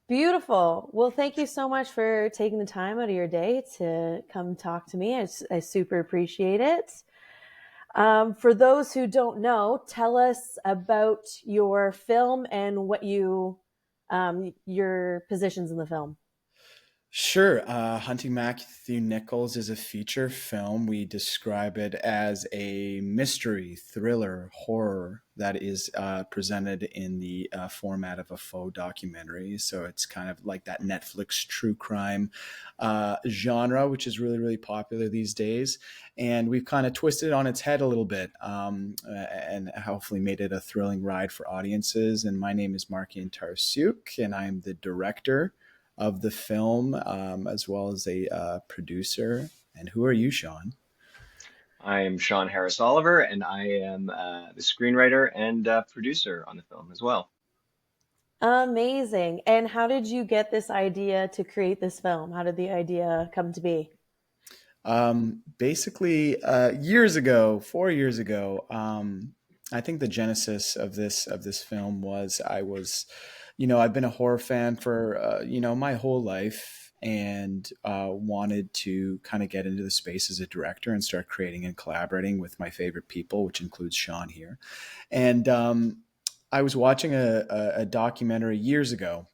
Beautiful. Well, thank you so much for taking the time out of your day to come talk to me. I super appreciate it. For those who don't know, tell us about your film and your positions in the film. Sure. Hunting Matthew Nichols is a feature film. We describe it as a mystery, thriller, horror that is presented in the format of a faux documentary. So it's kind of like that Netflix true crime genre, which is really, really popular these days. And we've kind of twisted it on its head a little bit and hopefully made it a thrilling ride for audiences. And my name is Markian Tarasiuk, and I'm the director of the film, as well as a producer. And who are you, Sean? I am Sean Harris Oliver, and I am the screenwriter and producer on the film as well. Amazing. And how did you get this idea to create this film? How did the idea come to be? Basically, years ago, 4 years ago, I think the genesis of this film was I've been a horror fan for my whole life, and wanted to kind of get into the space as a director and start creating and collaborating with my favorite people, which includes Sean here. And I was watching a documentary years ago,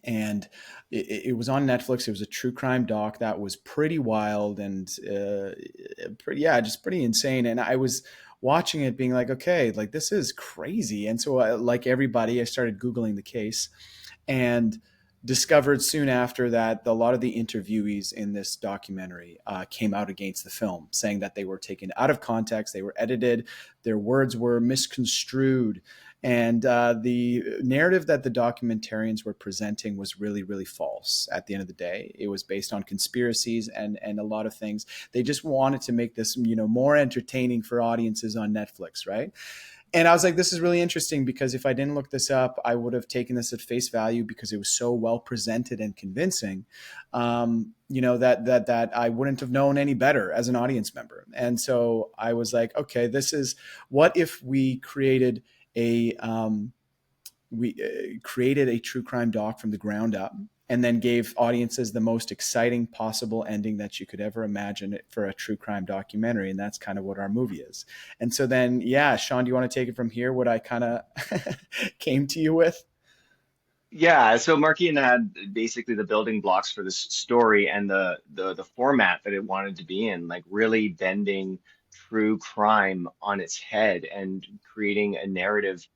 and it was on Netflix. It was a true crime doc that was pretty wild and just pretty insane. And I was watching it, being like, okay, like this is crazy. And so, like everybody, I started Googling the case, and discovered soon after that a lot of the interviewees in this documentary came out against the film, saying that they were taken out of context, they were edited, their words were misconstrued, and the narrative that the documentarians were presenting was really, really false. At the end of the day, it was based on conspiracies and a lot of things. They just wanted to make this, more entertaining for audiences on Netflix, right? And I was like, this is really interesting, because if I didn't look this up, I would have taken this at face value because it was so well presented and convincing, that I wouldn't have known any better as an audience member. And so I was like, okay, what if we created a true crime doc from the ground up, and then gave audiences the most exciting possible ending that you could ever imagine for a true crime documentary. And that's kind of what our movie is. And so then, yeah, Sean, do you want to take it from here? What I kind of came to you with? Yeah, so Markian had basically the building blocks for this story and the format that it wanted to be in, like really bending true crime on its head and creating a narrative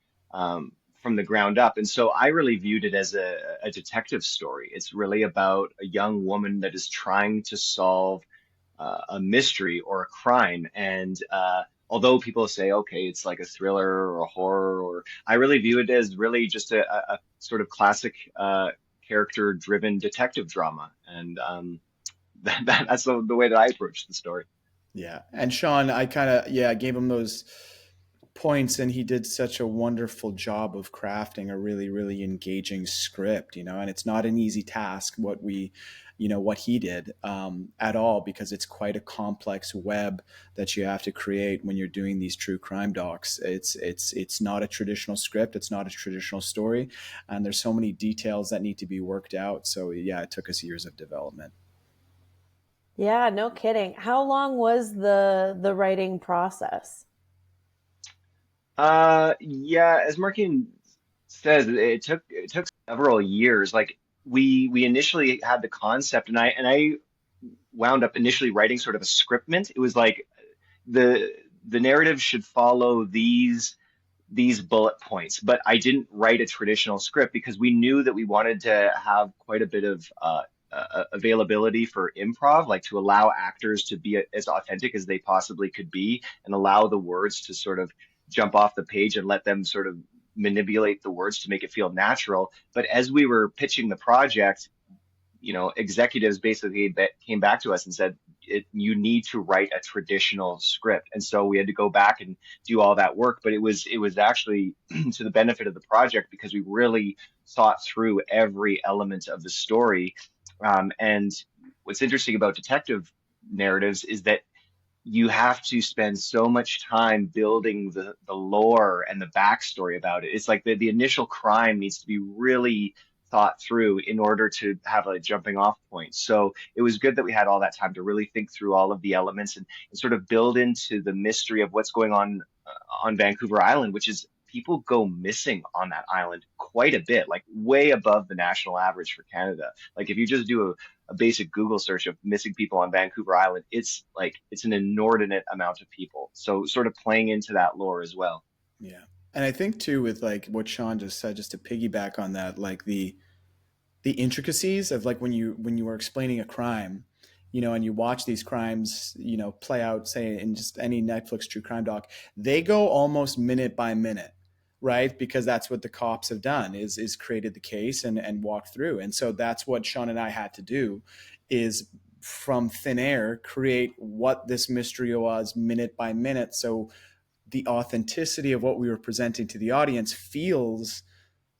from the ground up. And so I really viewed it as a detective story. It's really about a young woman that is trying to solve a mystery or a crime. And although people say, okay, it's like a thriller or a horror, or I really view it as really just a sort of classic character-driven detective drama. And that's the way that I approach the story. Yeah. And Sean, I kind of, yeah, gave him those points, and he did such a wonderful job of crafting a really, really engaging script, and it's not an easy task what he did, at all, because it's quite a complex web that you have to create when you're doing these true crime docs. It's not a traditional script, it's not a traditional story, and there's so many details that need to be worked out. So yeah, it took us years of development. Yeah, no kidding. How long was the writing process? Yeah, as Markin says, it took several years. Like we initially had the concept, and I wound up initially writing sort of a scriptment. It was like the the narrative should follow these bullet points, but I didn't write a traditional script because we knew that we wanted to have quite a bit of availability for improv, like to allow actors to be as authentic as they possibly could be and allow the words to sort of jump off the page and let them sort of manipulate the words to make it feel natural. But as we were pitching the project, executives basically came back to us and said, you need to write a traditional script. And so we had to go back and do all that work. But it was actually to the benefit of the project because we really thought through every element of the story. And what's interesting about detective narratives is that you have to spend so much time building the lore and the backstory about it. It's like the initial crime needs to be really thought through in order to have a jumping off point. So it was good that we had all that time to really think through all of the elements and sort of build into the mystery of what's going on Vancouver Island, which is people go missing on that island quite a bit, like way above the national average for Canada. Like if you just do a basic Google search of missing people on Vancouver Island, it's like it's an inordinate amount of people. So sort of playing into that lore as well. Yeah. And I think too with like what Sean just said, just to piggyback on that, like the intricacies of like when you were explaining a crime, you know, and you watch these crimes, you know, play out, say in just any Netflix true crime doc, they go almost minute by minute, right? Because that's what the cops have done is created the case and walked through. And so that's what Sean and I had to do is from thin air create what this mystery was minute by minute. So the authenticity of what we were presenting to the audience feels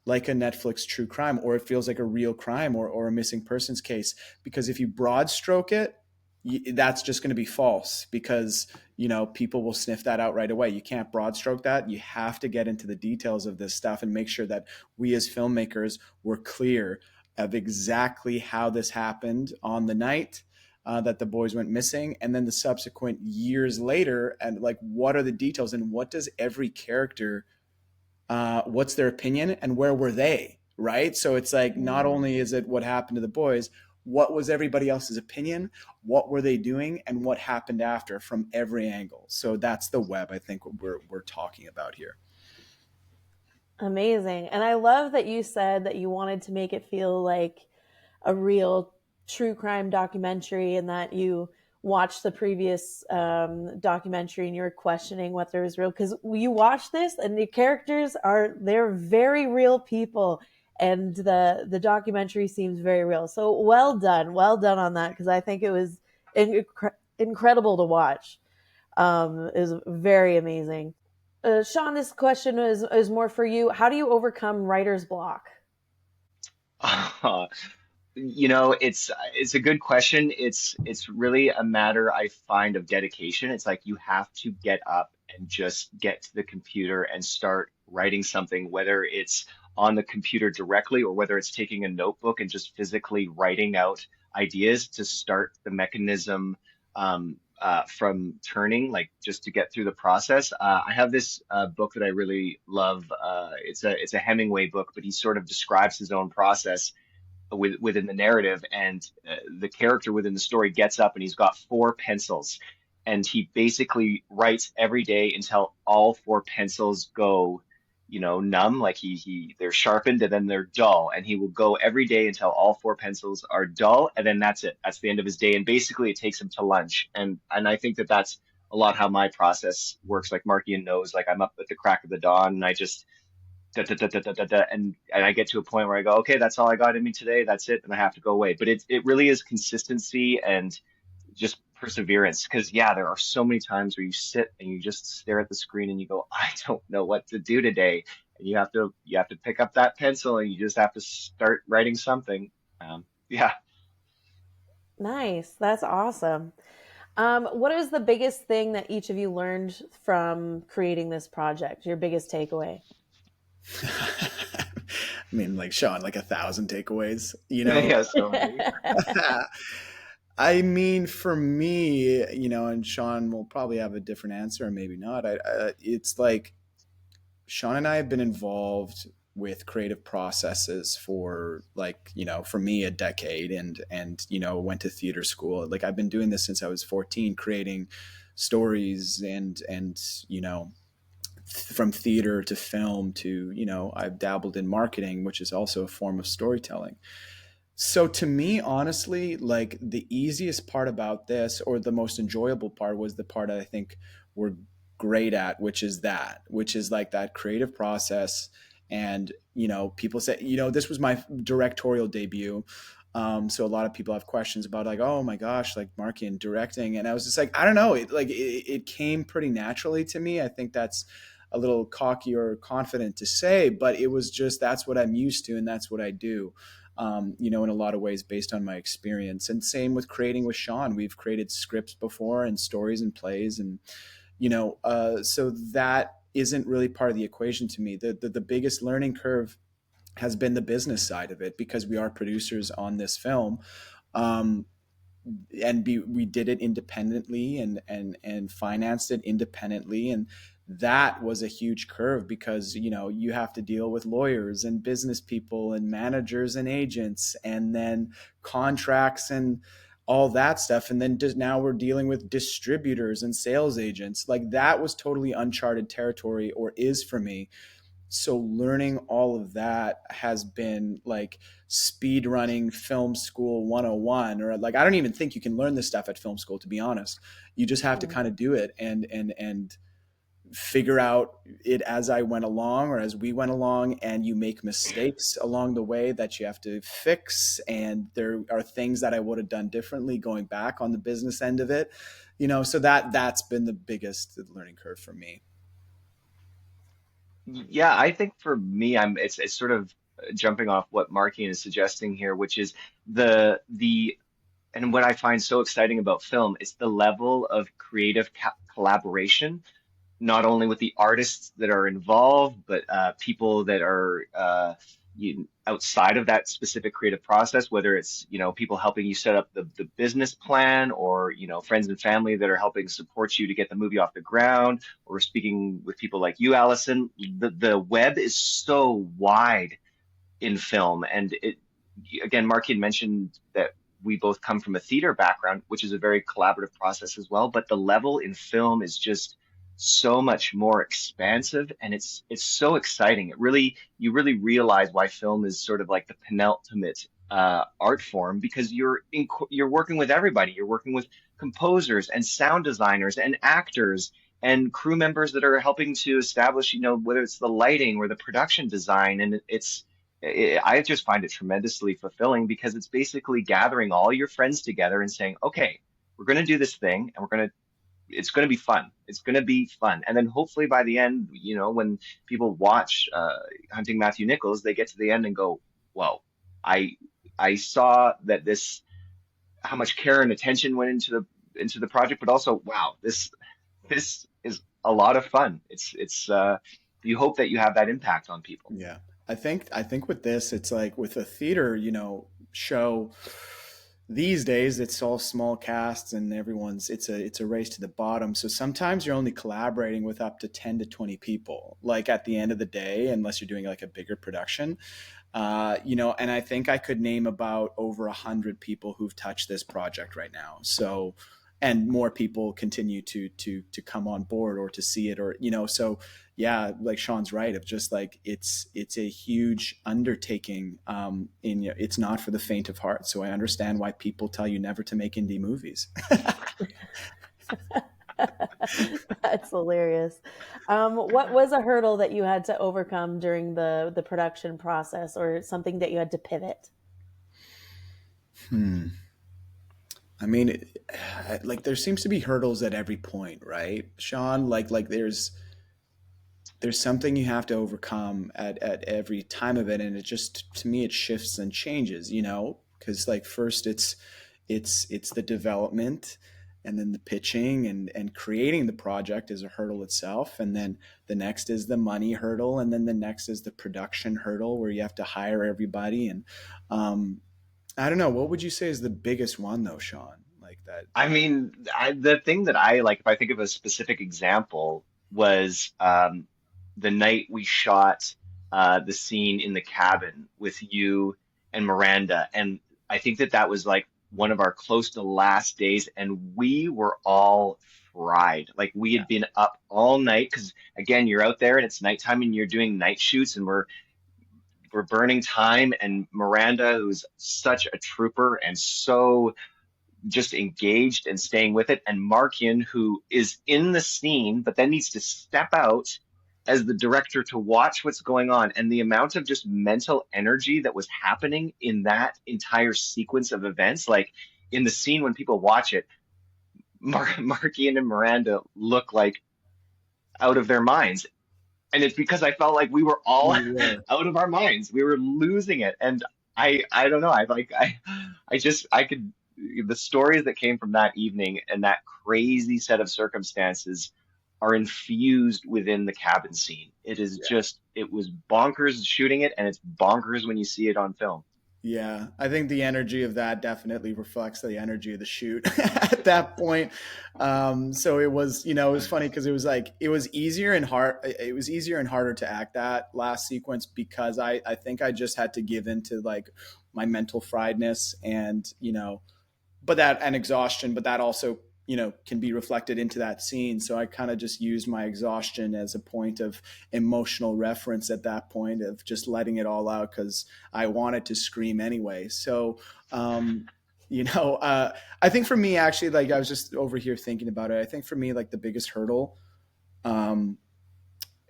like a Netflix true crime, or it feels like a real crime or a missing persons case. Because if you broad stroke it, that's just going to be false because, you know, people will sniff that out right away. You can't broad stroke that. You have to get into the details of this stuff and make sure that we as filmmakers were clear of exactly how this happened on the night that the boys went missing, and then the subsequent years later, and like what are the details and what does every character what's their opinion and where were they, right? So it's like not only is it what happened to the boys, what was everybody else's opinion, what were they doing, and what happened after from every angle. So that's the web I think we're talking about here. Amazing. And I love that you said that you wanted to make it feel like a real true crime documentary and that you watched the previous documentary and you were questioning whether it was real because you watch this and the characters they're very real people and the documentary seems very real. So well done on that because I think it was incredible to watch. It was very amazing. Sean, this question is more for you. How do you overcome writer's block? You know, it's a good question. It's really a matter I find of dedication. It's like you have to get up and just get to the computer and start writing something, whether it's on the computer directly or whether it's taking a notebook and just physically writing out ideas to start the mechanism from turning, like just to get through the process. I have this book that I really love. It's a Hemingway book, but he sort of describes his own process within the narrative, and the character within the story gets up and he's got four pencils, and he basically writes every day until all four pencils go, you know, numb, like they're sharpened and then they're dull, and he will go every day until all four pencils are dull, and then that's it. That's the end of his day, and basically it takes him to lunch, and I think that that's a lot how my process works. Like Markian knows, like I'm up at the crack of the dawn, and I just and I get to a point where I go, okay, that's all I got in me today. That's it, and I have to go away. But it really is consistency and just perseverance. Because yeah, there are so many times where you sit and you just stare at the screen and you go, I don't know what to do today, and you have to pick up that pencil and you just have to start writing something. Yeah. Nice. That's awesome. What is the biggest thing that each of you learned from creating this project? Your biggest takeaway? I mean, like Sean, like 1,000 takeaways, you know. Yeah, so many. I mean, for me, you know, and Sean will probably have a different answer, or maybe not. It's like Sean and I have been involved with creative processes for like, you know, for me a decade, and you know, went to theater school. Like I've been doing this since I was 14, creating stories and you know, from theater to film to, you know, I've dabbled in marketing, which is also a form of storytelling. So to me, honestly, like the easiest part about this, or the most enjoyable part, was the part I think we're great at, which is like that creative process. And, you know, people say, you know, this was my directorial debut. So a lot of people have questions about like, oh my gosh, like Markian directing. And I was just like, I don't know. It came pretty naturally to me. I think that's a little cocky or confident to say, but it was just, that's what I'm used to. And that's what I do. You know, in a lot of ways based on my experience. And same with creating with Sean. We've created scripts before and stories and plays, and, you know, so that isn't really part of the equation to me. The biggest learning curve has been the business side of it, because we are producers on this film. Um, we did it independently, and financed it independently, and that was a huge curve, because you have to deal with lawyers and business people and managers and agents, and then contracts and all that stuff, and then now we're dealing with distributors and sales agents. Like, that was totally uncharted territory, or is, for me. So learning all of that has been like speed running film school 101. Or like, I don't even think you can learn this stuff at film school, to be honest. You just have to Mm. kind of do it, and figure out it as I went along, or as we went along, and you make mistakes along the way that you have to fix, and there are things that I would have done differently going back on the business end of it. So that's been the biggest learning curve for me. Yeah, I think for me, it's sort of jumping off what Markian is suggesting here, which is the and what I find so exciting about film is the level of creative collaboration, not only with the artists that are involved, but people that are outside of that specific creative process, whether it's, people helping you set up the business plan, or, friends and family that are helping support you to get the movie off the ground, or speaking with people like you, Allison. The web is so wide in film. And again, Mark had mentioned that we both come from a theater background, which is a very collaborative process as well. But the level in film is just so much more expansive, and it's so exciting. You really realize why film is sort of like the penultimate art form, because you're working with everybody. You're working with composers and sound designers and actors and crew members that are helping to establish, whether it's the lighting or the production design. And I just find it tremendously fulfilling, because it's basically gathering all your friends together and saying, okay, we're going to do this thing, and it's going to be fun. It's going to be fun. And then hopefully by the end, when people watch Hunting Matthew Nichols, they get to the end and go, well, I I saw that how much care and attention went into the project, but also, wow, this is a lot of fun. You hope that you have that impact on people. Yeah. I think with this, it's like with a theater, show these days, it's all small casts, and it's a race to the bottom. So sometimes you're only collaborating with up to 10 to 20 people, like at the end of the day, unless you're doing like a bigger production. And I think I could name about over 100 people who've touched this project right now. So, and more people continue to come on board, or to see it, or so yeah, like Sean's right, of just like it's a huge undertaking. It's not for the faint of heart. So I understand why people tell you never to make indie movies. That's hilarious. What was a hurdle that you had to overcome during the production process, or something that you had to pivot? Hmm. I mean, like there seems to be hurdles at every point, right, Sean? Like there's something you have to overcome at every time of it, and it just, to me, it shifts and changes, because like first it's the development, and then the pitching and creating the project is a hurdle itself, and then the next is the money hurdle, and then the next is the production hurdle, where you have to hire everybody. And I don't know, what would you say is the biggest one, though, Sean, like that? I mean, the thing that I like, if I think of a specific example, was the night we shot the scene in the cabin with you and Miranda. And I think that was like one of our close to last days, and we were all fried. Like, we Yeah. had been up all night, because again, you're out there and it's nighttime and you're doing night shoots, and we're burning time. And Miranda, who's such a trooper and so just engaged and staying with it, and Markian, who is in the scene but then needs to step out as the director to watch what's going on, and the amount of just mental energy that was happening in that entire sequence of events. Like, in the scene, when people watch it, Markian and Miranda look like out of their minds, and it's because I felt like we were all We were. out of our minds. We were losing it. And I don't know. I could, the stories that came from that evening and that crazy set of circumstances. are infused within the cabin scene. It is just, it was bonkers shooting it, and it's bonkers when you see it on film. Yeah, I think the energy of that definitely reflects the energy of the shoot at that point. So it was, it was funny because it was like it was easier and hard. It was easier and harder to act that last sequence because I think I just had to give into like my mental friedness and but that and exhaustion, but that also can be reflected into that scene. So I kind of just used my exhaustion as a point of emotional reference at that point of just letting it all out because I wanted to scream anyway. So I think for me actually, like I was just over here thinking about it, I think for me like the biggest hurdle um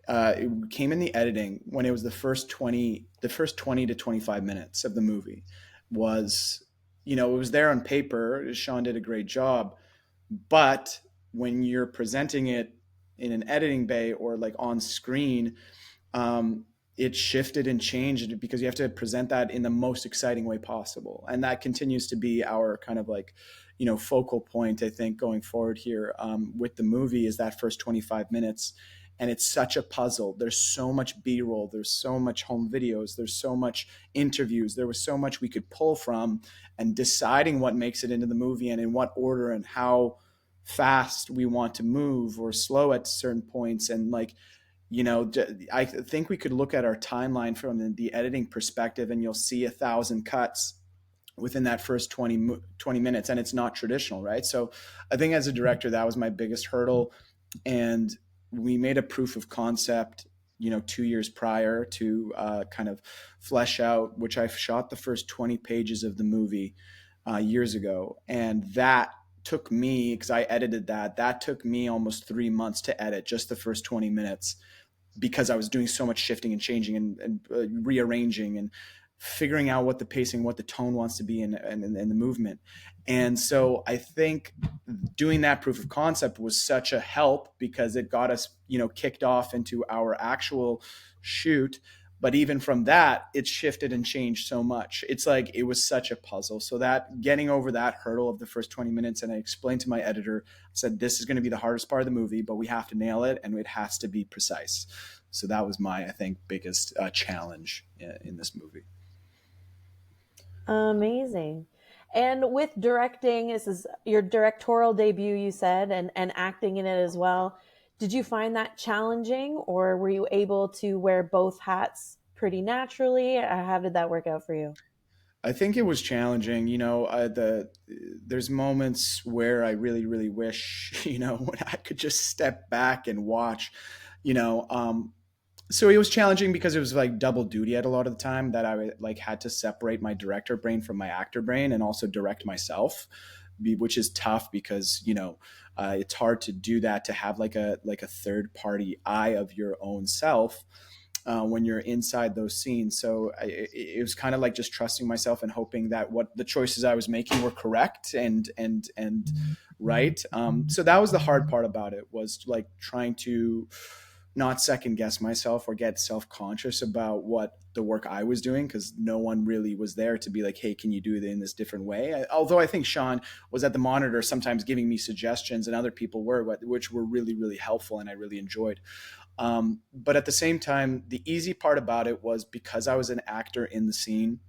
it came in the editing when it was the first 20 to 25 minutes of the movie was it was there on paper. Sean did a great job, but when you're presenting it in an editing bay or like on screen, um, it shifted and changed because you have to present that in the most exciting way possible. And that continues to be our kind of like, focal point, I think, going forward here with the movie is that first 25 minutes. And it's such a puzzle. There's so much B-roll. There's so much home videos. There's so much interviews. There was so much we could pull from and deciding what makes it into the movie and in what order and how fast we want to move or slow at certain points. And like, I think we could look at our timeline from the editing perspective and you'll see 1,000 cuts within that first 20 minutes. And it's not traditional, right? So I think as a director, that was my biggest hurdle. And we made a proof of concept 2 years prior to kind of flesh out, which I shot the first 20 pages of the movie years ago. And that took me, because I edited that took me almost 3 months to edit just the first 20 minutes because I was doing so much shifting and changing and rearranging and figuring out what the pacing, what the tone wants to be in the movement. And so I think doing that proof of concept was such a help because it got us, kicked off into our actual shoot. But even from that, it shifted and changed so much. It's like it was such a puzzle. So that getting over that hurdle of the first 20 minutes, and I explained to my editor, I said, this is going to be the hardest part of the movie, but we have to nail it and it has to be precise. So that was my, I think, biggest challenge in this movie. Amazing. And with directing, this is your directorial debut, you said, and acting in it as well. Did you find that challenging, or were you able to wear both hats pretty naturally? How did that work out for you? I think it was challenging. There's moments where I really, really wish, when I could just step back and watch, you know, so it was challenging because it was like double duty at a lot of the time that I like had to separate my director brain from my actor brain and also direct myself, which is tough because it's hard to do that, to have like a third party eye of your own self when you're inside those scenes. So it was kind of like just trusting myself and hoping that what the choices I was making were correct and right. So that was the hard part about it, was like trying to not second guess myself or get self-conscious about what the work I was doing, because no one really was there to be like, hey, can you do it in this different way? Although I think Sean was at the monitor sometimes giving me suggestions, and other people were, which were really, really helpful and I really enjoyed. But at the same time, the easy part about it was because I was an actor in the scene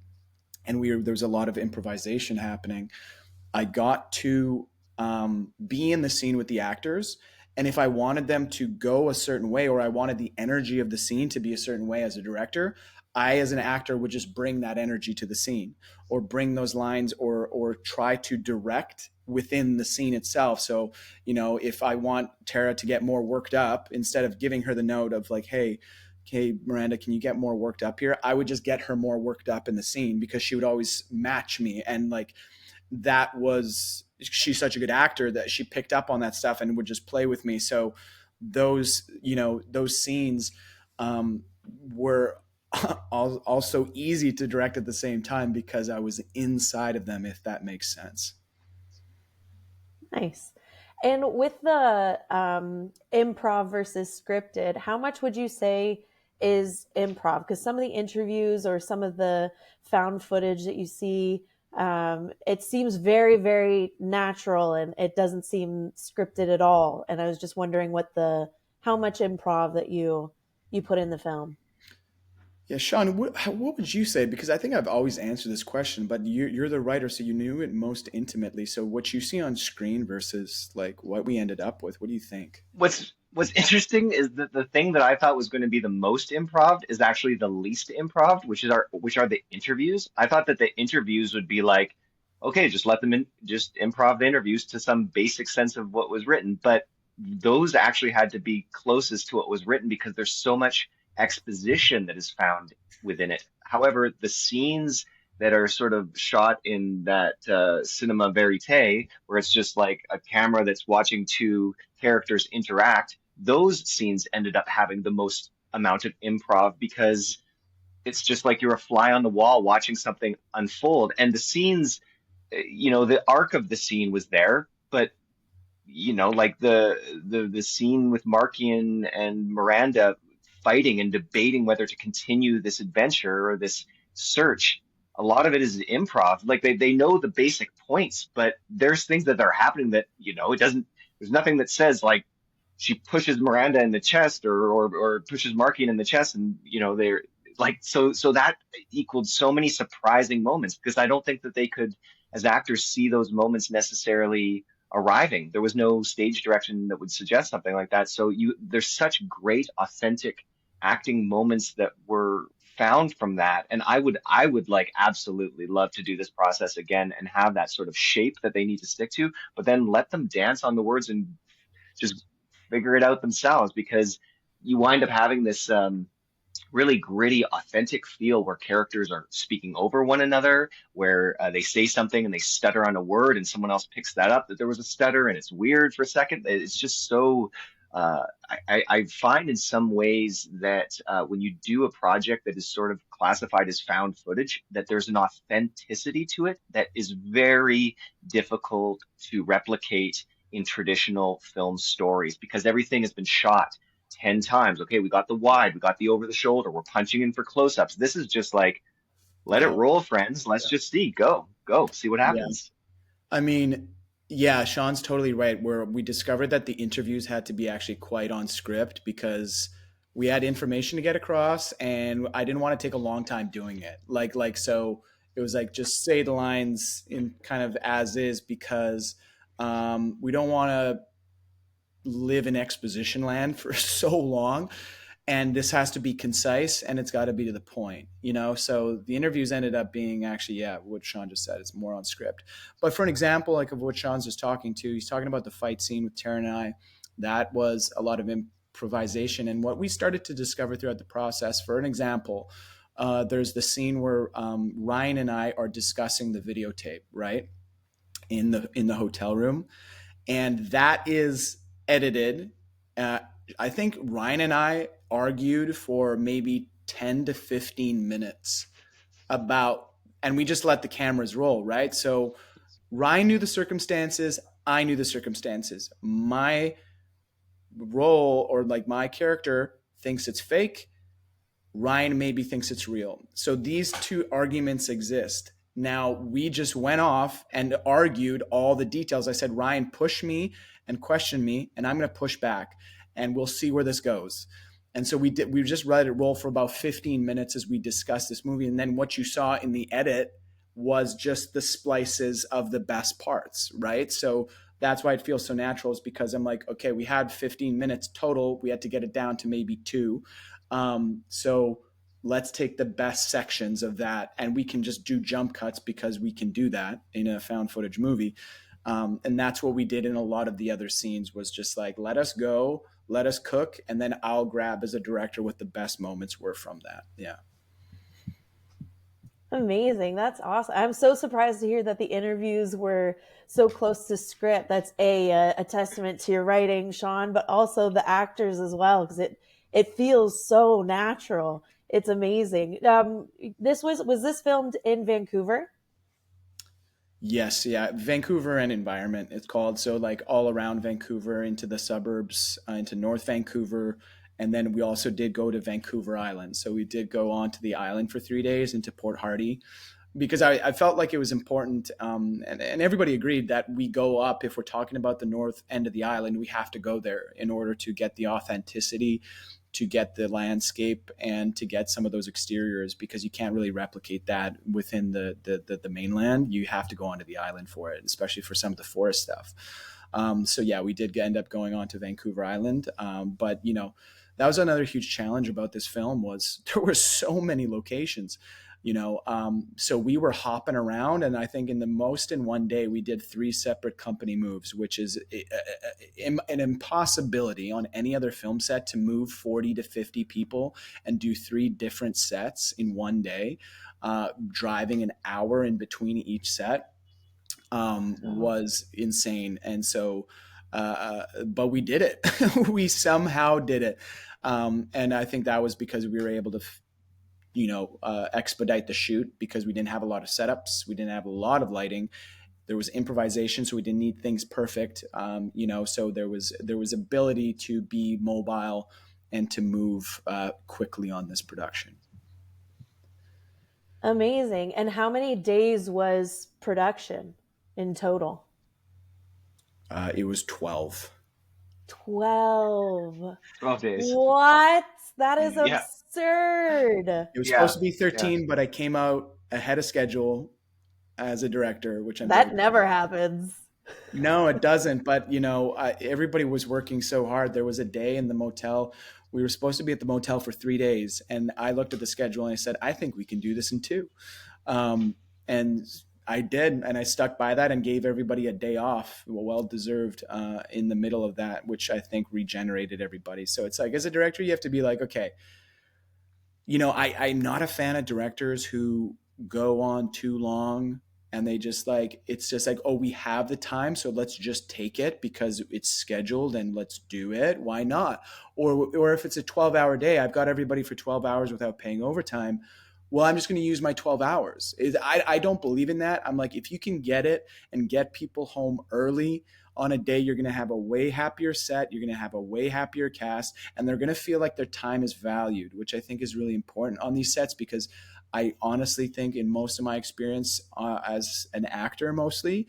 and there was a lot of improvisation happening. I got to be in the scene with the actors. And if I wanted them to go a certain way, or I wanted the energy of the scene to be a certain way as a director, I, as an actor, would just bring that energy to the scene, or bring those lines, or try to direct within the scene itself. So, if I want Tara to get more worked up, instead of giving her the note of like, hey, Miranda, can you get more worked up here? I would just get her more worked up in the scene because she would always match me. And like, she's such a good actor that she picked up on that stuff and would just play with me. So those scenes were also easy to direct at the same time because I was inside of them, if that makes sense. Nice. And with the improv versus scripted, how much would you say is improv? Because some of the interviews or some of the found footage that you see It seems very, very natural, and it doesn't seem scripted at all. And I was just wondering how much improv that you put in the film. Yeah, Sean, what would you say? Because I think I've always answered this question, but you're the writer, so you knew it most intimately. So what you see on screen versus like what we ended up with, what do you think? What's interesting is that the thing that I thought was going to be the most improv is actually the least improv, which are the interviews. I thought that the interviews would be like, okay, just let them in, just improv the interviews to some basic sense of what was written. But those actually had to be closest to what was written because there's so much exposition that is found within it. However, the scenes that are sort of shot in that cinema verite, where it's just like a camera that's watching two characters interact, those scenes ended up having the most amount of improv because it's just like you're a fly on the wall watching something unfold. And the scenes, the arc of the scene was there, but like the scene with Markian and Miranda fighting and debating whether to continue this adventure or this search. A lot of it is improv. Like they know the basic points, but there's things that are happening that, it doesn't, there's nothing that says like she pushes Miranda in the chest or pushes Markian in the chest and they're like so that equaled so many surprising moments because I don't think that they could as actors see those moments necessarily arriving. There was no stage direction that would suggest something like that. So there's such great authentic acting moments that were found from that. And I would like absolutely love to do this process again and have that sort of shape that they need to stick to, but then let them dance on the words and just figure it out themselves because you wind up having this really gritty, authentic feel where characters are speaking over one another, where they say something and they stutter on a word and someone else picks that up that there was a stutter and it's weird for a second. It's just so. I find in some ways that when you do a project that is sort of classified as found footage, that there's an authenticity to it that is very difficult to replicate in traditional film stories because everything has been shot 10 times. Okay, we got the wide, we got the over the shoulder, we're punching in for close-ups. This is just like, let it Yeah. roll, friends. Let's just see. Go, see what Yeah. happens. I mean, yeah, Sean's totally right. Where we discovered that the interviews had to be actually quite on script because we had information to get across, and I didn't want to take a long time doing it. So it was like just say the lines in kind of as is because we don't want to live in exposition land for so long, and this has to be concise and it's got to be to the point. So the interviews ended up being actually, yeah, what Sean just said, it's more on script. But for an example like of what Sean's just talking to, he's talking about the fight scene with Taryn and I. That was a lot of improvisation, and what we started to discover throughout the process. For an example, there's the scene where Ryan and I are discussing the videotape, right, in the hotel room, and that is edited. Uh, I think Ryan and I argued for maybe 10 to 15 minutes about, and we just let the cameras roll, right? So Ryan knew the circumstances, I knew the circumstances. My role or like my character thinks it's fake. Ryan maybe thinks it's real. So these two arguments exist. Now we just went off and argued all the details. I said, Ryan, push me and question me, and I'm going to push back, and we'll see where this goes. And so we did. We just let it roll for about 15 minutes as we discussed this movie, and then what you saw in the edit was just the splices of the best parts, right? So that's why it feels so natural, is because I'm like, okay, we had 15 minutes total. We had to get it down to maybe 2. So let's take the best sections of that, and we can just do jump cuts because we can do that in a found footage movie. And that's what we did in a lot of the other scenes, was just like, let us go, let us cook, and then I'll grab as a director what the best moments were from that. Yeah. Amazing. That's awesome. I'm so surprised to hear that the interviews were so close to script. That's a testament to your writing, Sean, but also the actors as well, because it feels so natural. It's amazing. This was this filmed in Vancouver? Yes, yeah, Vancouver and environment it's called. So like all around Vancouver, into the suburbs, into North Vancouver, and then we also did go to Vancouver Island. So we did go on to the island for 3 days into Port Hardy. because I felt like it was important, and everybody agreed that we go up. If we're talking about the north end of the island, we have to go there in order to get the authenticity, to get the landscape, and to get some of those exteriors, because you can't really replicate that within the mainland. You have to go onto the island for it, especially for some of the forest stuff. So yeah, we did end up going on to Vancouver Island, but that was another huge challenge about this film, was there were so many locations. So we were hopping around, and I think in one day we did 3 separate company moves, which is an impossibility on any other film set, to move 40 to 50 people and do 3 different sets in one day, driving an hour in between each set, Oh, was insane. And so, but we did it. We somehow did it. And I think that was because we were able to expedite the shoot, because we didn't have a lot of setups. We didn't have a lot of lighting. There was improvisation, so we didn't need things perfect. So there was ability to be mobile and to move quickly on this production. amazing. And how many days was production in total? It was 12. 12. 12 days. What? That is Yeah, absurd. It was supposed yeah, to be yeah. 13, but I came out ahead of schedule as a director, which I'm very That proud never of. happens. No, it doesn't. But everybody was working so hard. There was a day in the motel. We were supposed to be at the motel for 3 days, and I looked at the schedule and I said, "I think we can do this in 2." And I did, and I stuck by that and gave everybody a day off, well deserved, in the middle of that, which I think regenerated everybody. So it's like, as a director, you have to be like, okay, I'm not a fan of directors who go on too long, and they just like, it's just like, oh, we have the time, so let's just take it because it's scheduled and let's do it. Why not? Or if it's a 12-hour day, I've got everybody for 12 hours without paying overtime. Well, I'm just going to use my 12 hours. I don't believe in that. I'm like, if you can get it and get people home early on a day, you're going to have a way happier set. You're going to have a way happier cast, and they're going to feel like their time is valued, which I think is really important on these sets, because I honestly think, in most of my experience as an actor, mostly,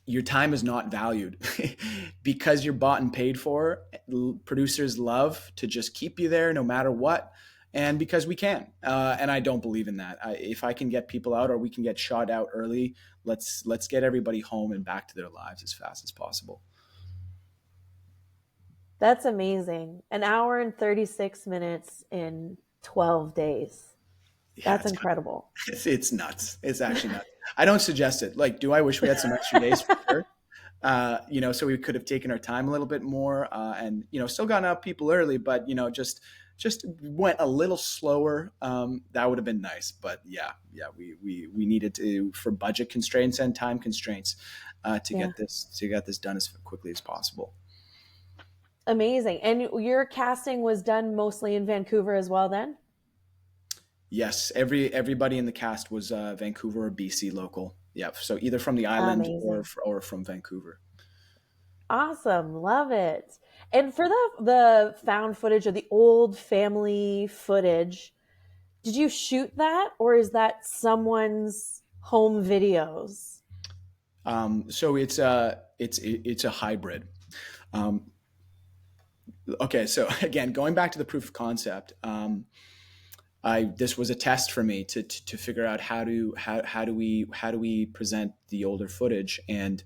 your time is not valued because you're bought and paid for. Producers love to just keep you there no matter what. And because we can, and I don't believe in that. If I can get people out, or we can get shot out early, let's get everybody home and back to their lives as fast as possible. That's amazing. An hour and 36 minutes in 12 days. Yeah, That's incredible. it's nuts. It's actually nuts. I don't suggest it. Like, do I wish we had some extra days? For sure. So we could have taken our time a little bit more, and still gotten out people early, but just went a little slower. That would have been nice. But we needed to, for budget constraints and time constraints, to Yeah. get this done as quickly as possible. Amazing. And your casting was done mostly in Vancouver as well then? Yes, everybody in the cast was Vancouver or BC local. Yeah, so either from the island or Amazing. from Vancouver. Awesome. Love it. And for the found footage or the old family footage, did you shoot that, or is that someone's home videos? So it's a hybrid. Um, okay, so again, going back to the proof of concept, this was a test for me to figure out how do we present the older footage. And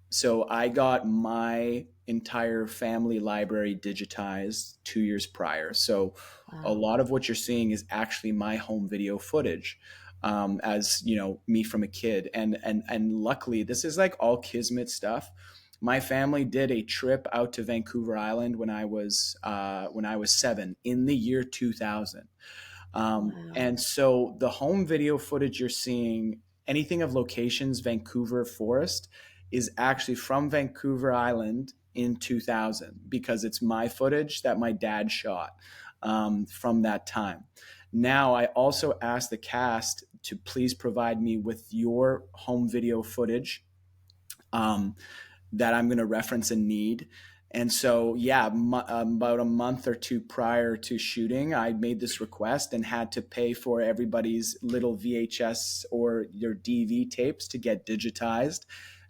so I got my entire family library digitized 2 years prior. So a Wow. lot of what you're seeing is actually my home video footage, as me from a kid. And luckily, this is like all kismet stuff. My family did a trip out to Vancouver Island when I was 7 in the year 2000. And Wow. so the home video footage you're seeing, anything of locations, Vancouver Forest, is actually from Vancouver Island in 2000, because it's my footage that my dad shot from that time. Now, I also asked the cast to please provide me with your home video footage, um, that I'm going to reference and need. And so, yeah, about a month or two prior to shooting, I made this request and had to pay for everybody's little VHS or their DV tapes to get digitized.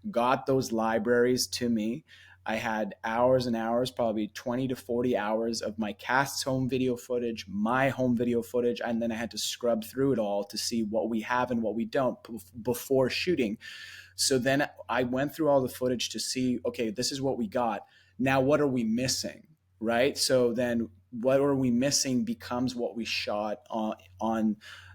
Got those libraries to me. I had hours and hours, probably 20 to 40 hours of my cast's home video footage, my home video footage, and then I had to scrub through it all to see what we have and what we don't before shooting. So then I went through all the footage to see, okay, this is what we got. Now, what are we missing? Right. So then what are we missing becomes what we shot on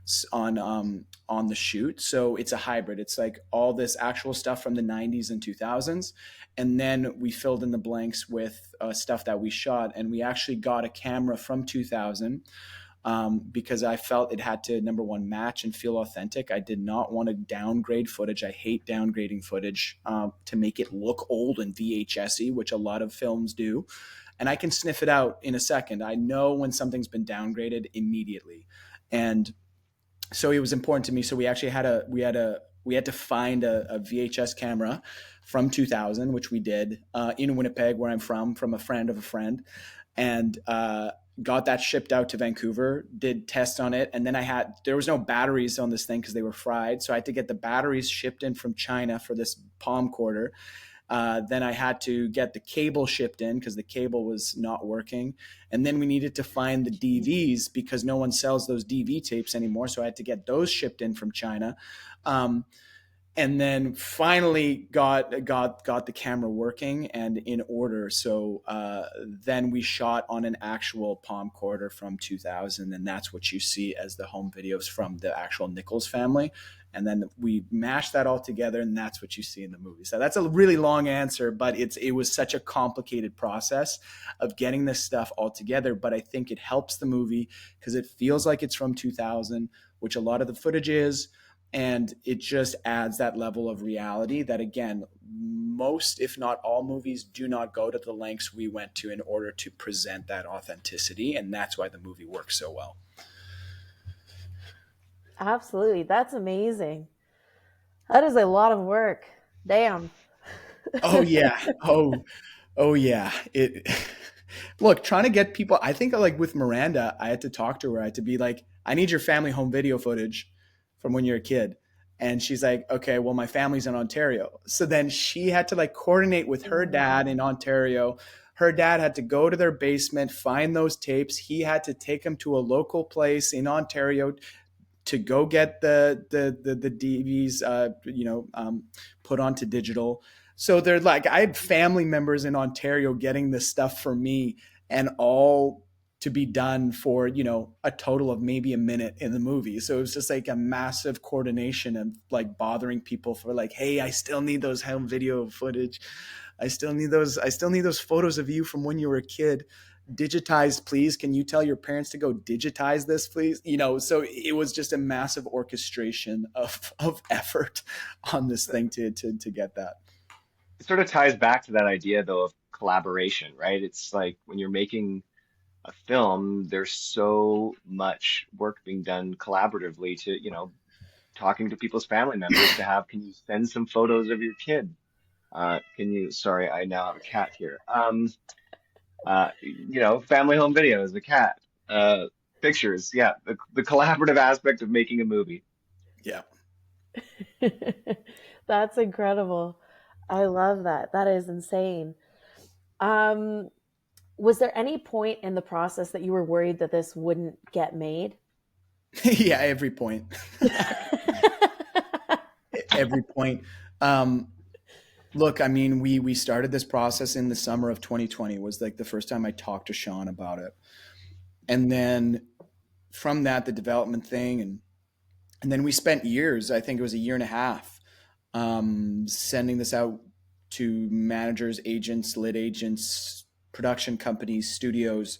the shoot. So it's a hybrid. It's like all this actual stuff from the 90s and 2000s. And then we filled in the blanks with stuff that we shot. And we actually got a camera from 2000 because I felt it had to, number one, match and feel authentic. I did not want to downgrade footage. I hate downgrading footage to make it look old and VHS-y, which a lot of films do. And I can sniff it out in a second. I know when something's been downgraded immediately. And so it was important to me. So we actually had to find a VHS camera from 2000, which we did in Winnipeg, where I'm from a friend of a friend, and got that shipped out to Vancouver, did tests on it. And then there was no batteries on this thing because they were fried. So I had to get the batteries shipped in from China for this palm quarter. Then I had to get the cable shipped in because the cable was not working. And then we needed to find the DVs because no one sells those DV tapes anymore. So I had to get those shipped in from China. And then finally got the camera working and in order. So then we shot on an actual palm quarter from 2000, and that's what you see as the home videos from the actual Nichols family. And then we mashed that all together, and that's what you see in the movie. So that's a really long answer, but it was such a complicated process of getting this stuff all together. But I think it helps the movie because it feels like it's from 2000, which a lot of the footage is. And it just adds that level of reality that, again, most, if not all movies do not go to the lengths we went to in order to present that authenticity. And that's why the movie works so well. Absolutely. That's amazing. That is a lot of work. Damn. Oh, yeah. Oh, yeah. Look, trying to get people, I think like with Miranda, I had to talk to her. I had to be like, I need your family home video footage from when you're a kid. And she's like, okay, well, my family's in Ontario. So then she had to like coordinate with her dad in Ontario. Her dad had to go to their basement, find those tapes. He had to take them to a local place in Ontario to go get the DVs, put onto digital. So they're like, I had family members in Ontario getting this stuff for me, and all to be done for, a total of maybe a minute in the movie. So it was just like a massive coordination and like bothering people for like, hey, I still need those home video footage. I still need those photos of you from when you were a kid. Digitized, please. Can you tell your parents to go digitize this, please? So it was just a massive orchestration of effort on this thing to get that. It sort of ties back to that idea, though, of collaboration, right? It's like when you're making a film, there's so much work being done collaboratively to, talking to people's family members to have, can you send some photos of your kid? Sorry, I now have a cat here. Family home videos, the cat, pictures. Yeah, the collaborative aspect of making a movie. Yeah. That's incredible. I love that. That is insane. Was there any point in the process that you were worried that this wouldn't get made? Yeah, every point. Every point. Look, I mean, we started this process in the summer of 2020 was like the first time I talked to Sean about it. And then from that, the development thing, and then we spent years, I think it was a year and a half, sending this out to managers, agents, lit agents, production companies, studios,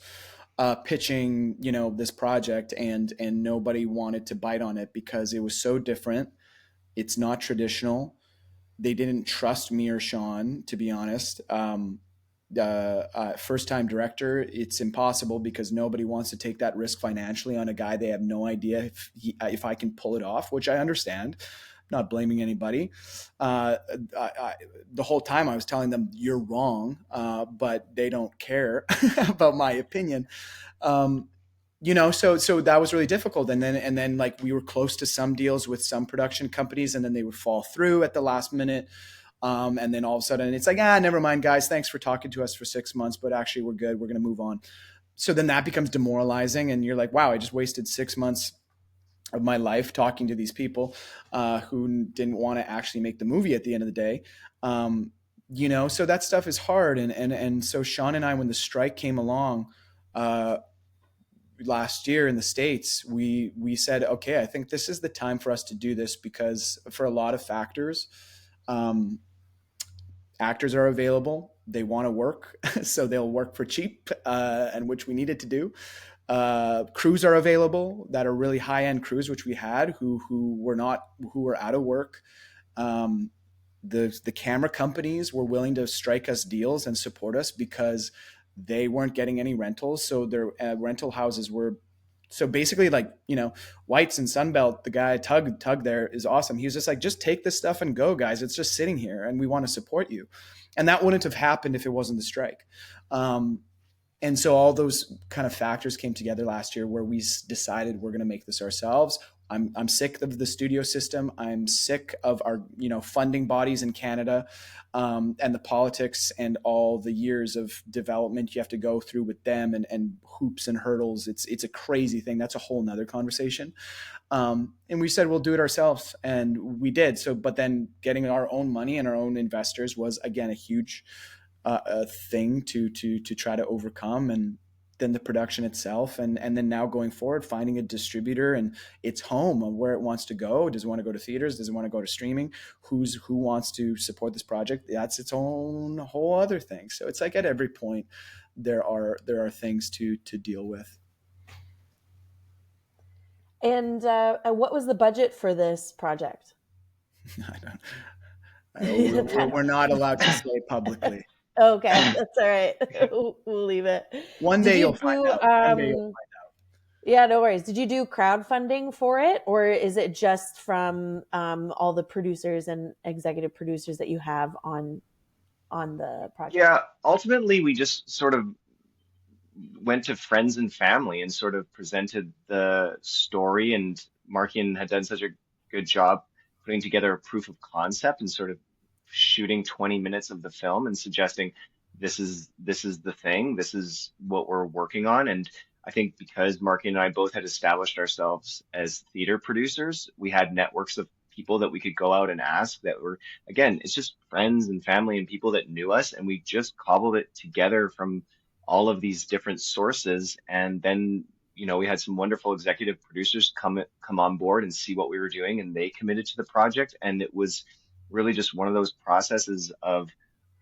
pitching, this project, and nobody wanted to bite on it because it was so different. It's not traditional. They didn't trust me or Sean, to be honest. First-time director, it's impossible because nobody wants to take that risk financially on a guy they have no idea if I can pull it off, which I understand. not blaming anybody. Uh, the whole time I was telling them you're wrong, but they don't care about my opinion. Um, so that was really difficult. And then like we were close to some deals with some production companies, and then they would fall through at the last minute. And then all of a sudden it's like, never mind, guys. Thanks for talking to us for 6 months, but actually we're good. We're going to move on. So then that becomes demoralizing, and you're like, wow, I just wasted 6 months of my life talking to these people who didn't want to actually make the movie at the end of the day. So that stuff is hard. And so Sean and I, when the strike came along, last year in the States, we said, okay, I think this is the time for us to do this, because for a lot of factors, um, actors are available. They want to work, so they'll work for cheap, and which we needed to do. Crews are available that are really high end crews, which we had, who were out of work. Um, the camera companies were willing to strike us deals and support us because they weren't getting any rentals. So their rental houses were, so basically, like, Whites and Sunbelt, the guy Tug there is awesome. He was just like, just take this stuff and go, guys. It's just sitting here and we want to support you. And that wouldn't have happened if it wasn't the strike. And so all those kind of factors came together last year where we decided we're going to make this ourselves. I'm sick of the studio system. I'm sick of our funding bodies in Canada, and the politics and all the years of development you have to go through with them, and hoops and hurdles. It's a crazy thing. That's a whole nother conversation. And we said we'll do it ourselves, and we did. So, but then getting our own money and our own investors was again a huge a thing to try to overcome. And then the production itself, and then now going forward, finding a distributor and its home of where it wants to go. Does it want to go to theaters? Does it want to go to streaming? Who wants to support this project? That's its own whole other thing. So it's like at every point there are things to deal with. And what was the budget for this project? We're not allowed to say publicly. Okay, that's all right. We'll leave it. One day you'll find out. One day you'll find out. Yeah, no worries. Did you do crowdfunding for it, or is it just from all the producers and executive producers that you have on the project? Yeah, ultimately, we just sort of went to friends and family and sort of presented the story. And Markian had done such a good job putting together a proof of concept and sort of shooting 20 minutes of the film and suggesting this is the thing, this is what we're working on. And I think because Markian and I both had established ourselves as theater producers, we had networks of people that we could go out and ask that were, again, it's just friends and family and people that knew us, and we just cobbled it together from all of these different sources. And then, we had some wonderful executive producers come on board and see what we were doing, and they committed to the project. And it was really just one of those processes of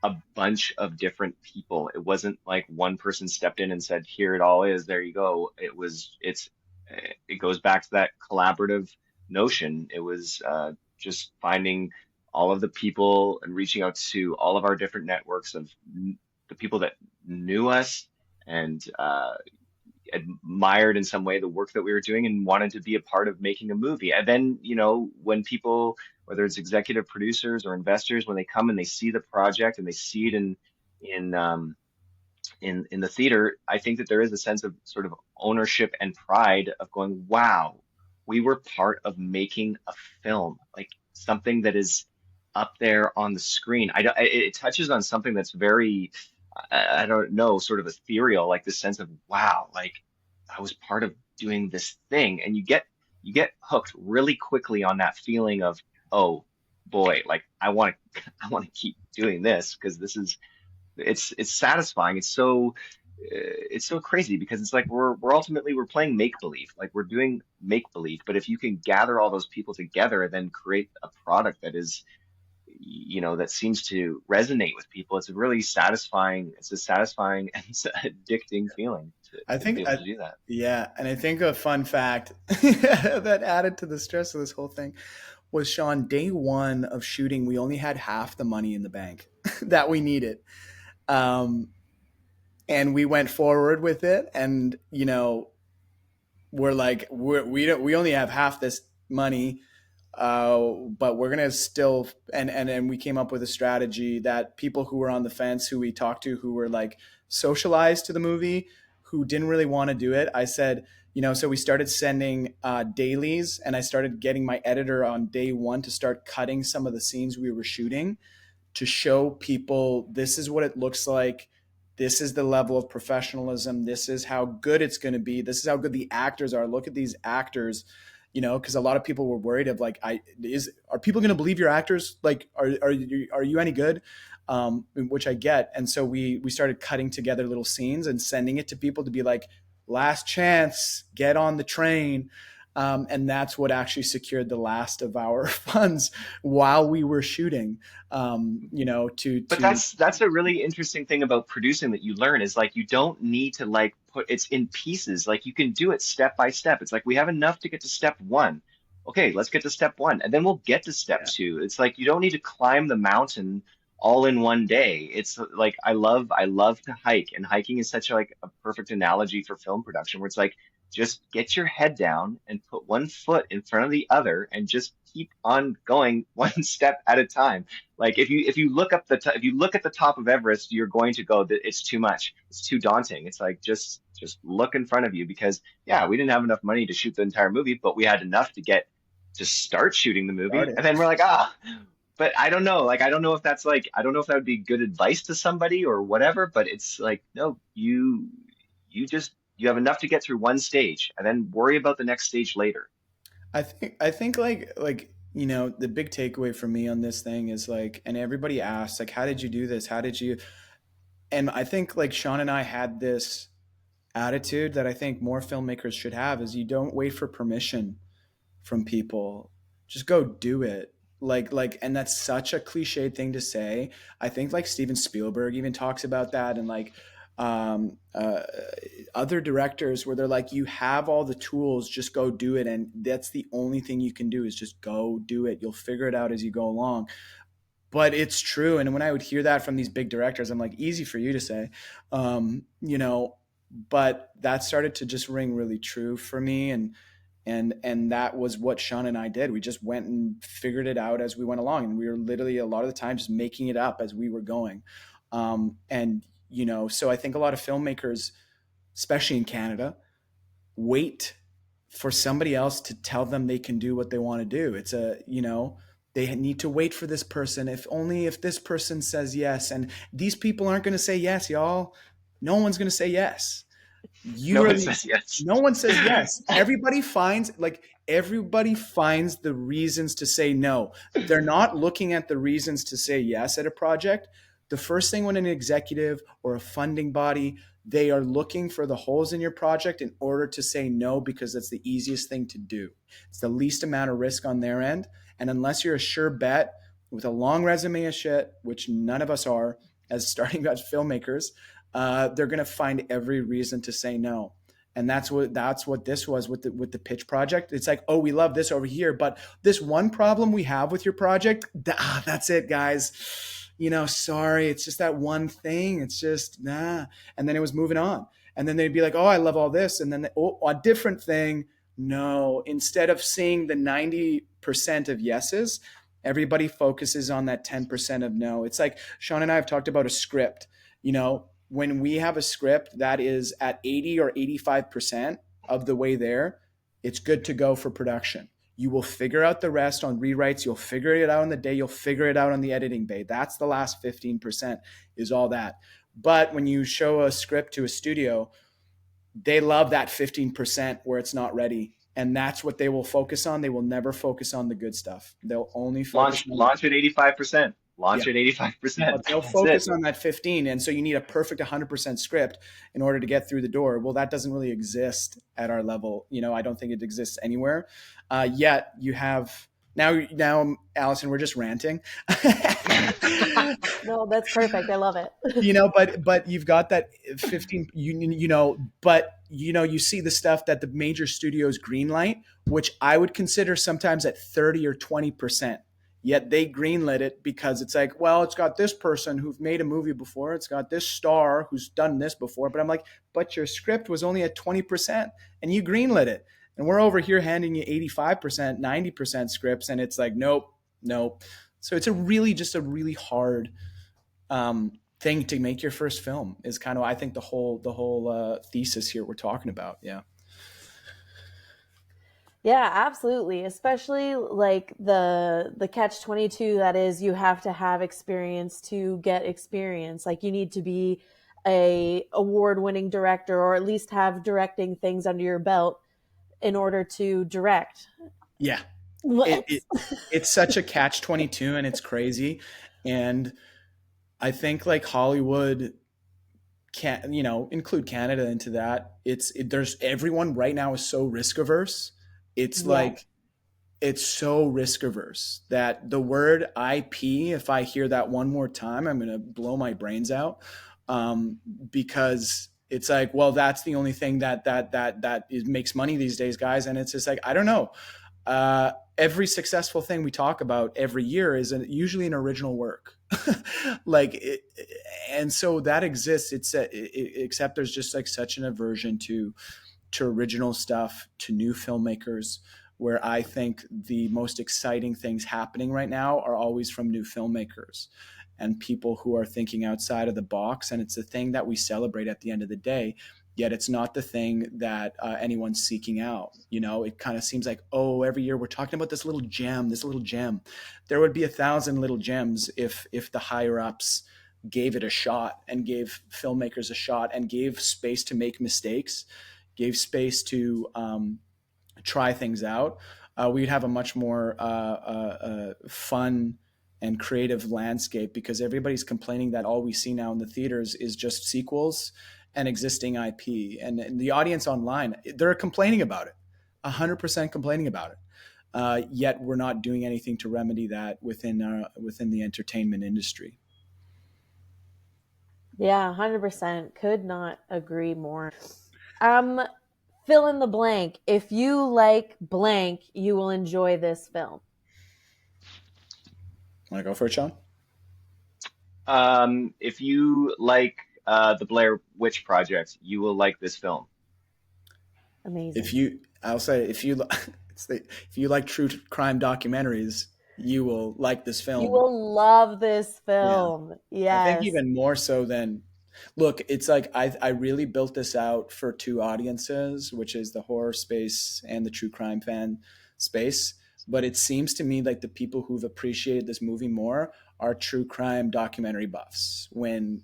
a bunch of different people. It wasn't like one person stepped in and said, here it all is, there you go. It goes back to that collaborative notion. It was just finding all of the people and reaching out to all of our different networks of the people that knew us and admired in some way the work that we were doing and wanted to be a part of making a movie. And then, when people, whether it's executive producers or investors, when they come and they see the project and they see it in the theater, I think that there is a sense of sort of ownership and pride of going, wow, we were part of making a film, like something that is up there on the screen. It touches on something that's very, I don't know, sort of ethereal, like this sense of, wow, like I was part of doing this thing. And you get hooked really quickly on that feeling of, oh boy, like I want to keep doing this because it's satisfying. It's so crazy because it's like we're playing make believe, like we're doing make believe. But if you can gather all those people together and then create a product that is, that seems to resonate with people, it's a satisfying and it's an addicting feeling I to be think, able to do that. yeah. And I think a fun fact that added to the stress of this whole thing was, Sean, day one of shooting, we only had half the money in the bank that we needed. And we went forward with it, and we're like, we only have half this money. but we're gonna still and we came up with a strategy that people who were on the fence, who we talked to, who were like socialized to the movie, who didn't really want to do it. I said, so we started sending dailies, and I started getting my editor on day one to start cutting some of the scenes we were shooting to show people this is what it looks like. This is the level of professionalism. This is how good it's going to be. This is how good the actors are. Look at these actors, because a lot of people were worried of like, are people going to believe your actors? Like, are you any good? Which I get. And so we started cutting together little scenes and sending it to people to be like, last chance, get on the train. And that's what actually secured the last of our funds while we were shooting. But To that's a really interesting thing about producing that you learn is like you don't need to like put it's in pieces. Like you can do it step by step. It's like we have enough to get to step one. Okay, let's get to step one, and then we'll get to step yeah, two. It's like you don't need to climb the mountain all in one day. It's like I love to hike, and hiking is such like a perfect analogy for film production, where it's like just get your head down and put one foot in front of the other and just keep on going one step at a time. Like if you look up if you look at the top of Everest, you're going to go that it's too much. It's too daunting. It's like just look in front of you because yeah, we didn't have enough money to shoot the entire movie, but we had enough to get to start shooting the movie. started. And then we're like, but I don't know. Like I don't know if that's like I don't know if that would be good advice to somebody or whatever, but it's like no, you have enough to get through one stage and then worry about the next stage later. I think like the big takeaway for me on this thing is like, and everybody asks like, how did you do this? How did you? And I think like Sean and I had this attitude that I think more filmmakers should have is you don't wait for permission from people. Just go do it. And that's such a cliched thing to say. I think like Steven Spielberg even talks about that, and like um, uh, other directors where they're like, you have all the tools, just go do it, and that's the only thing you can do is just go do it. You'll figure it out as you go along. But it's true. And when I would hear that from these big directors, I'm like, easy for you to say, um, you know, but that started to just ring really true for me. And that was what Sean and I did. We just went and figured it out as we went along. And we were literally a lot of the time just making it up as we were going. So I think a lot of filmmakers, especially in Canada, wait for somebody else to tell them they can do what they want to do. They need to wait for this person. If only if this person says yes. And these people aren't going to say yes, y'all. No one's going to say yes. No You are one the, says yes. no one says yes. Everybody finds the reasons to say no. They're not looking at the reasons to say yes at a project. The first thing when an executive or a funding body, they are looking for the holes in your project in order to say no because that's the easiest thing to do. It's the least amount of risk on their end. And unless you're a sure bet with a long resume of shit, which none of us are as starting as filmmakers, they're going to find every reason to say no. And that's what this was with the pitch project. It's like, oh, we love this over here, but this one problem we have with your project, that's it, guys. Sorry, it's just that one thing. It's just nah. And then it was moving on. And then they'd be like, oh, I love all this. And then a different thing. No, instead of seeing the 90% of yeses, everybody focuses on that 10% of no. It's like Sean and I have talked about a script. When we have a script that is at 80 or 85% of the way there, it's good to go for production. You will figure out the rest on rewrites. You'll figure it out on the day. You'll figure it out on the editing bay. That's the last 15% is all that. But when you show a script to a studio, they love that 15% where it's not ready. And that's what they will focus on. They will never focus on the good stuff. They'll only focus on Launch at 85%. yeah, Launch at but 85%. they'll That's it. focus on that 15. And so you need a perfect 100% script in order to get through the door. Well, that doesn't really exist at our level. I don't think it exists anywhere. Yet you have now, Allison, we're just ranting. No, that's perfect. I love it. But you've got that 15, you see the stuff that the major studios greenlight, which I would consider sometimes at 30 or 20%. Yet they greenlit it because it's like, well, it's got this person who's made a movie before. It's got this star who's done this before. But I'm like, but your script was only at 20% and you greenlit it. And we're over here handing you 85%, 90% scripts, and it's like, nope, nope. So it's just a really hard thing to make your first film is kind of, I think, the whole thesis here we're talking about. Yeah. Yeah, absolutely. Especially like the catch 22 that is you have to have experience to get experience. Like you need to be a award-winning director or at least have directing things under your belt in order to direct. Yeah. It, What? it it's such a catch 22 and it's crazy. And I think like Hollywood can, include Canada into that. There's everyone right now is so risk averse. It's Yes. like it's so risk averse that the word IP, if I hear that one more time, I'm gonna blow my brains out, um, because it's like, well, that's the only thing that makes money these days, guys. And it's just like, I don't know. Every successful thing we talk about every year is usually an original work. like it, and so that exists. Except there's just like such an aversion to original stuff, to new filmmakers, where I think the most exciting things happening right now are always from new filmmakers and people who are thinking outside of the box. And it's a thing that we celebrate at the end of the day. Yet it's not the thing that anyone's seeking out. It kind of seems like, oh, every year we're talking about this little gem, this little gem. There would be 1,000 little gems if the higher ups gave it a shot and gave filmmakers a shot and gave space to make mistakes, gave space to try things out. We'd have a much more fun and creative landscape, because everybody's complaining that all we see now in the theaters is just sequels and existing IP. And the audience online, they're complaining about it, 100% complaining about it. Yet we're not doing anything to remedy that within the entertainment industry. Yeah, 100%. Could not agree more. Um, Fill in the blank. If you like blank, you will enjoy this film. Want to go for it, Sean? If you like the Blair Witch Project, you will like this film. If Amazing. you, I'll say, if you like true crime documentaries, you will like this You film. will love this Yeah. film. I think Yes. even more so than, look, it's like I really built this out for two audiences, which is the horror space and the true crime fan space. But it seems to me like the people who've appreciated this movie more are true crime documentary buffs. When,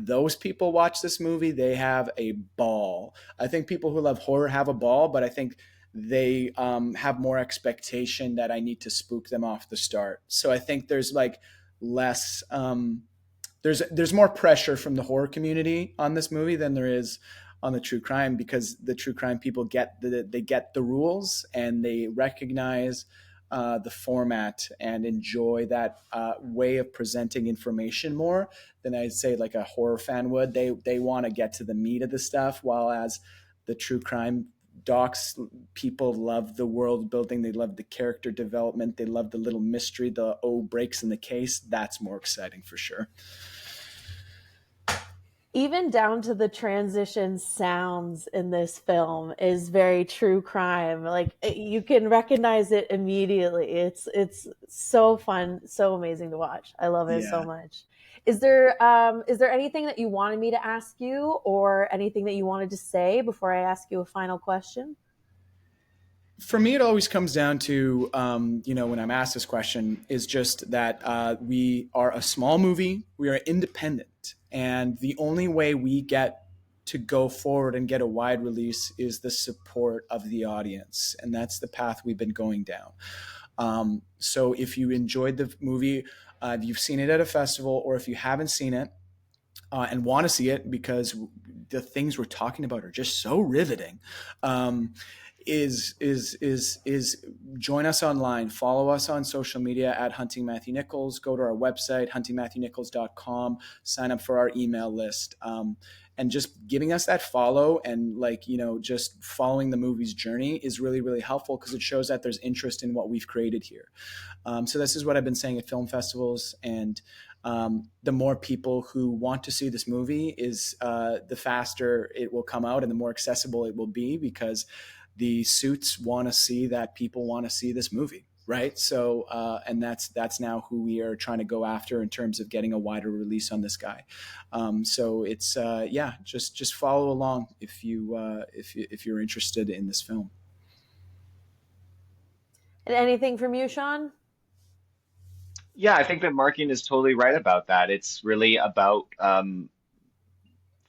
those people watch this movie, they have a ball. I think people who love horror have a ball, but I think they have more expectation that I need to spook them off the start. So I think there's like less there's more pressure from the horror community on this movie than there is on the true crime, because the true crime people they get the rules and they recognize the format and enjoy that way of presenting information more than I'd say like a horror fan would. They want to get to the meat of the stuff, while as the true crime docs people love the world building, they love the character development, they love the little mystery, the breaks in the case. That's more exciting for sure. Even down to the transition sounds in this film is very true crime. Like you can recognize it immediately. It's so fun, so amazing to watch. I love it so Yeah. much. Is there anything that you wanted me to ask you or anything that you wanted to say before I ask you a final question? For me, it always comes down to, when I'm asked this question, is just that we are a small movie, we are independent, and the only way we get to go forward and get a wide release is the support of the audience, and that's the path we've been going down. So if you enjoyed the movie, if you've seen it at a festival, or if you haven't seen it, and want to see it because the things we're talking about are just so riveting, is join us online, follow us on social media at Hunting Matthew Nichols, go to our website huntingmatthewnichols.com, sign up for our email list, and just giving us that follow and just following the movie's journey is really, really helpful, because it shows that there's interest in what we've created here. So this is what I've been saying at film festivals, and the more people who want to see this movie is the faster it will come out and the more accessible it will be, because the suits want to see that people want to see this movie, right? So and that's now who we are trying to go after in terms of getting a wider release on this guy. So it's yeah, just follow along if if you're interested in this film. And anything from you, Sean? Yeah, I think that Markian is totally right about that. It's really about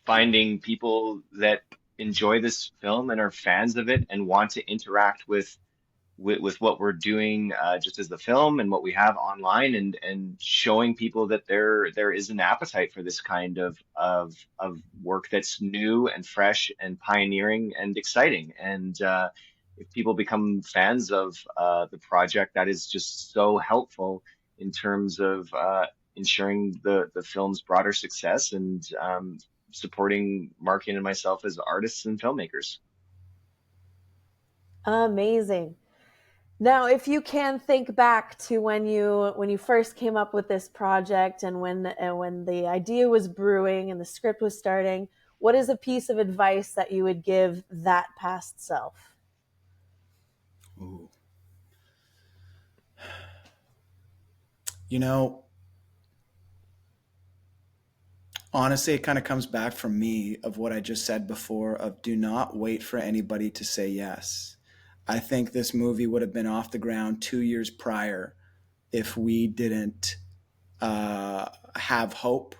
finding people that enjoy this film and are fans of it and want to interact with what we're doing just as the film and what we have online, and showing people that there is an appetite for this kind of work that's new and fresh and pioneering and exciting. And if people become fans of the project, that is just so helpful in terms of ensuring the film's broader success, and supporting Markian and myself as artists and filmmakers. Amazing. Now, if you can think back to when you first came up with this project, and when the idea was brewing and the script was starting, what is a piece of advice that you would give that past self? Ooh. You know, honestly, it kind of comes back from me of what I just said before of do not wait for anybody to say yes. I think this movie would have been off the ground 2 years prior if we didn't have hope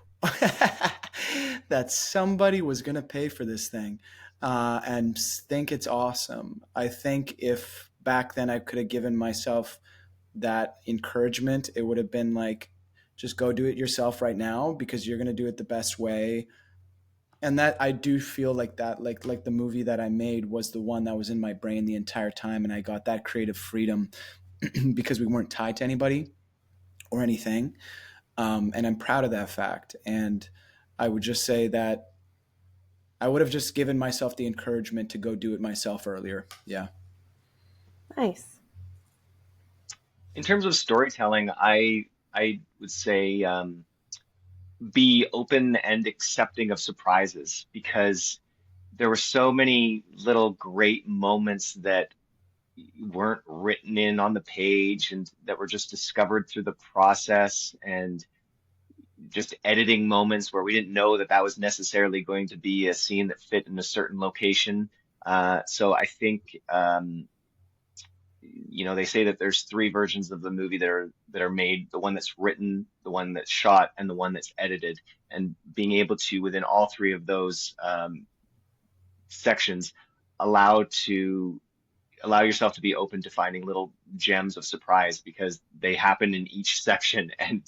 that somebody was going to pay for this thing and think it's awesome. I think if back then I could have given myself that encouragement, it would have been like, just go do it yourself right now because you're going to do it the best way. And that I do feel like that, like the movie that I made was the one that was in my brain the entire time, and I got that creative freedom because we weren't tied to anybody or anything. And I'm proud of that fact. And I would just say that I would have just given myself the encouragement to go do it myself earlier. Yeah. Nice. In terms of storytelling, I would say be open and accepting of surprises, because there were so many little great moments that weren't written in on the page and that were just discovered through the process, and just editing moments where we didn't know that that was necessarily going to be a scene that fit in a certain location. So I think they say that there's three versions of the movie that are made: the one that's written, the one that's shot, and the one that's edited. And being able to, within all three of those sections, allow to allow yourself to be open to finding little gems of surprise, because they happen in each section. And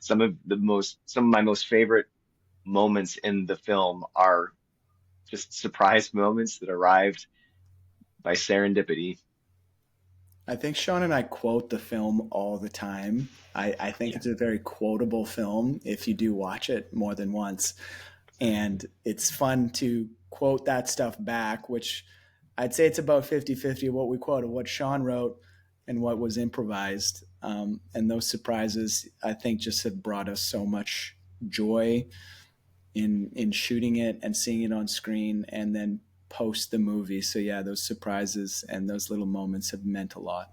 some of my most favorite moments in the film are just surprise moments that arrived by serendipity. I think Sean and I quote the film all the time. I think Yeah. it's a very quotable film if you do watch it more than once. And it's fun to quote that stuff back, which I'd say it's about 50-50 what we quoted, what Sean wrote and what was improvised. And those surprises, I think, just have brought us so much joy in shooting it and seeing it on screen and then post the movie. So yeah, those surprises and those little moments have meant a lot.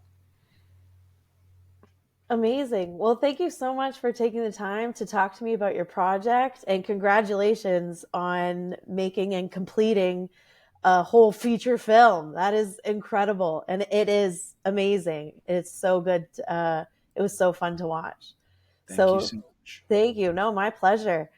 Amazing. Well, thank you so much for taking the time to talk to me about your project, and congratulations on making and completing a whole feature film. That is incredible. And it is amazing. It's so good. It was so fun to watch. Thank you So so much. thank you. No, my pleasure.